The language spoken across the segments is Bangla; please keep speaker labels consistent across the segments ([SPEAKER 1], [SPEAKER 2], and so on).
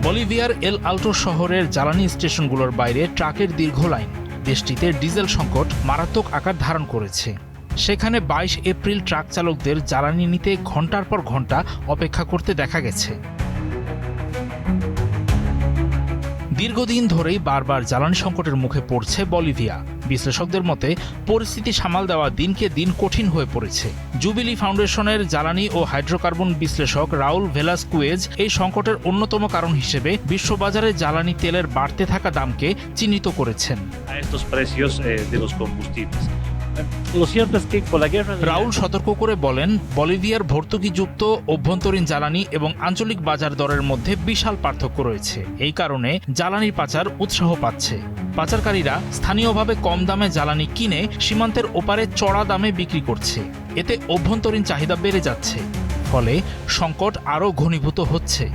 [SPEAKER 1] বলিভিয়ার এল আল্টো শহরের জ্বালানি স্টেশনগুলোর বাইরে ট্রাকের দীর্ঘ লাইন। দেশটিতে ডিজেল সংকট মারাত্মক আকার ধারণ করেছে। সেখানে ২২ এপ্রিল ট্রাক চালকদের জ্বালানি নিতে ঘণ্টার পর ঘণ্টা অপেক্ষা করতে দেখা গেছে। দীর্ঘদিন ধরেই বারবার জ্বালানি সংকটের মুখে পড়ছে বলিভিয়া। বিশ্লেষকদের মতে পরিস্থিতি সামাল দেওয়া দিনকে দিন কঠিন হয়ে পড়েছে। জুবিলি ফাউন্ডেশনের জ্বালানি ও হাইড্রোকার্বন বিশ্লেষক রাউল ভেলাস্কুয়েজ এই সংকটের অন্যতম কারণ হিসেবে বিশ্ববাজারে জ্বালানি তেলের বাড়তে থাকা দামকে চিহ্নিত করেছেন। রাউল সতর্ক করে বলেন, বলিভিয়ার ভর্তুকিযুক্ত অভ্যন্তরীণ জ্বালানি এবং আঞ্চলিক বাজার দরের মধ্যে বিশাল পার্থক্য রয়েছে। এই কারণে জ্বালানির পাচার উৎসাহ পাচ্ছে। পাচারকারীরা স্থানীয়ভাবে কম দামে জ্বালানি কিনে সীমান্তের ওপারে চড়া দামে বিক্রি করছে। এতে অভ্যন্তরীণ চাহিদা বেড়ে যাচ্ছে, ফলে সংকট আরও ঘনীভূত হচ্ছে।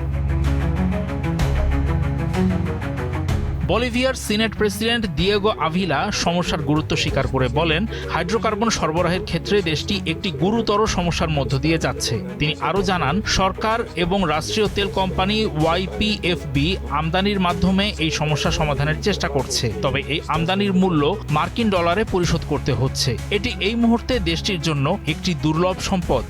[SPEAKER 1] বলিভিয়ার সিনেট প্রেসিডেন্ট দিয়েগো আভিলা সমস্যার গুরুত্ব স্বীকার করে বলেন, হাইড্রোকার্বন সরবরাহের ক্ষেত্রে দেশটি একটি গুরুতর সমস্যার মধ্য দিয়ে যাচ্ছে। তিনি আরও জানান, সরকার এবং রাষ্ট্রীয় তেল কোম্পানি ওয়াইপিএফবি আমদানির মাধ্যমে এই সমস্যা সমাধানের চেষ্টা করছে। তবে এই আমদানির মূল্য মার্কিন ডলারে পরিশোধ করতে হচ্ছে। এটি এই মুহূর্তে দেশটির জন্য একটি দুর্লভ সম্পদ।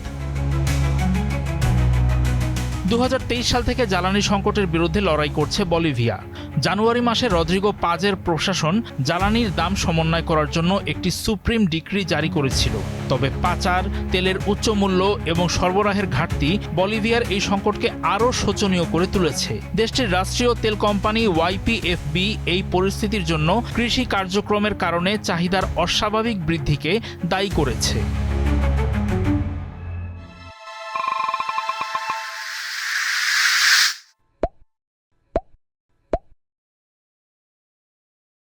[SPEAKER 1] ২০২৩ সাল থেকে জ্বালানি সংকটের বিরুদ্ধে লড়াই করছে বলিভিয়া। জানুয়ারি মাসে রদ্রিগো পাজের প্রশাসন জ্বালানির দাম সমন্বয় করার জন্য একটি সুপ্রিম ডিক্রি জারি করেছিল। তবে পাচার, তেলের উচ্চ মূল্য এবং সরবরাহের ঘাটতি বলিভিয়ার এই সংকটকে আরও শোচনীয় করে তুলেছে। দেশটির রাষ্ট্রীয় তেল কোম্পানি ওয়াইপিএফবি এই পরিস্থিতির জন্য কৃষি কার্যক্রমের কারণে চাহিদার অস্বাভাবিক বৃদ্ধিকে দায়ী করেছে।